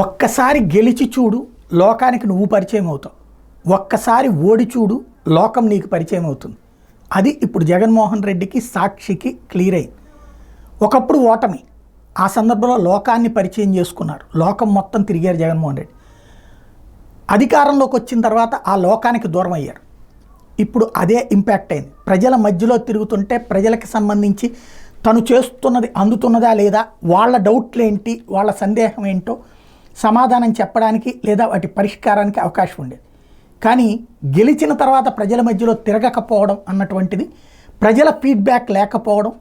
ఒక్కసారి గెలిచి చూడు, లోకానికి నువ్వు పరిచయం అవుతావు. ఒక్కసారి ఓడి చూడు, లోకం నీకు పరిచయం అవుతుంది. అది ఇప్పుడు జగన్మోహన్ రెడ్డికి, సాక్షికి క్లియర్ అయింది. ఒకప్పుడు ఓటమి, ఆ సందర్భంలో లోకాన్ని పరిచయం చేసుకున్నారు. లోకం మొత్తం తిరిగారు జగన్మోహన్ రెడ్డి. అధికారంలోకి వచ్చిన తర్వాత ఆ లోకానికి దూరం అయ్యారు. ఇప్పుడు అదే ఇంపాక్ట్ అయింది. ప్రజల మధ్యలో తిరుగుతుంటే ప్రజలకు సంబంధించి తను చేస్తున్నది అందుతున్నదా లేదా, వాళ్ళ డౌట్లు ఏంటి, వాళ్ళ సందేహం ఏంటో సమాధానం చెప్పడానికి లేదా వాటి పరిష్కారానికి అవకాశం ఉండేది. కానీ గెలిచిన తర్వాత ప్రజల మధ్యలో తిరగకపోవడం అన్నటువంటిది, ప్రజల ఫీడ్బ్యాక్ లేకపోవడం,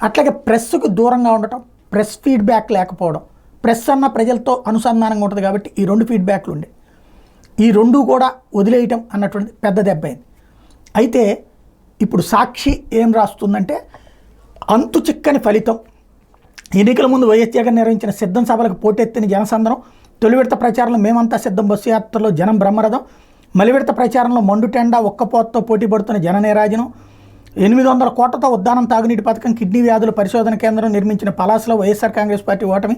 అట్లాగే ప్రెస్కు దూరంగా ఉండటం, ప్రెస్ ఫీడ్బ్యాక్ లేకపోవడం. ప్రెస్ అన్న ప్రజలతో అనుసంధానంగా ఉంటుంది కాబట్టి ఈ రెండు ఫీడ్బ్యాక్లు ఉండే, ఈ రెండు కూడా వదిలేయటం అన్నటువంటి పెద్ద దెబ్బ అయింది. అయితే ఇప్పుడు సాక్షి ఏం రాస్తుందంటే, అంతు చిక్కని ఫలితం. ఎన్నికల ముందు వైఎస్ జగన్ నిర్వహించిన సిద్ధం సభలకు పోటెత్తిన జనసంద్రం, తొలి విడత ప్రచారంలో మేమంతా సిద్ధం బస్సు యాత్రలో జనం బ్రహ్మరథం, మలి విడత ప్రచారంలో మండుటెండా ఒక్కపోతతో పోటీ పడుతున్న జన నీరాజనం, 800 కోట్లతో ఉద్దానం తాగునీటి పథకం, కిడ్నీ వ్యాధుల పరిశోధన కేంద్రం నిర్మించిన పలాసలో వైఎస్ఆర్ కాంగ్రెస్ పార్టీ ఓటమి,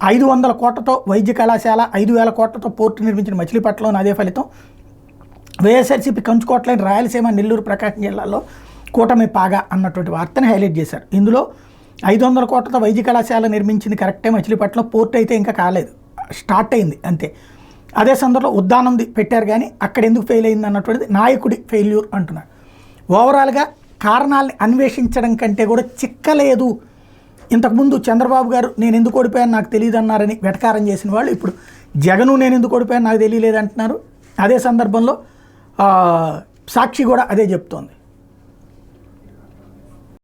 500 కోట్లతో వైద్య కళాశాల, 5,000 కోట్లతో పోర్టు నిర్మించిన మచిలీపట్నంలోని అదే ఫలితం, వైఎస్ఆర్సీపీ కంచుకోట్లైన రాయలసీమ, నెల్లూరు, ప్రకాశం జిల్లాల్లో కూటమి పాగా అన్నటువంటి వార్తని హైలైట్ చేశారు. ఇందులో 500 కోట్లతో వైద్య కళాశాల నిర్మించింది కరెక్టే, మచిలీపట్నం పోర్టు అయితే ఇంకా కాలేదు, స్టార్ట్ అయింది అంతే. అదే సందర్భంలో ఉద్దానంది పెట్టారు కానీ అక్కడ ఎందుకు ఫెయిల్ అయింది అన్నటువంటిది నాయకుడి ఫెయిల్యూర్ అంటున్నారు. ఓవరాల్గా కారణాలని అన్వేషించడం కంటే కూడా చిక్కలేదు. ఇంతకుముందు చంద్రబాబు గారు నేను ఎందుకు ఓడిపోయాను నాకు తెలియదు అన్నారని వెటకారం చేసిన వాళ్ళు ఇప్పుడు జగను నేను ఎందుకు ఓడిపోయాను నాకు తెలియలేదు అంటున్నారు. అదే సందర్భంలో సాక్షి కూడా అదే చెప్తోంది.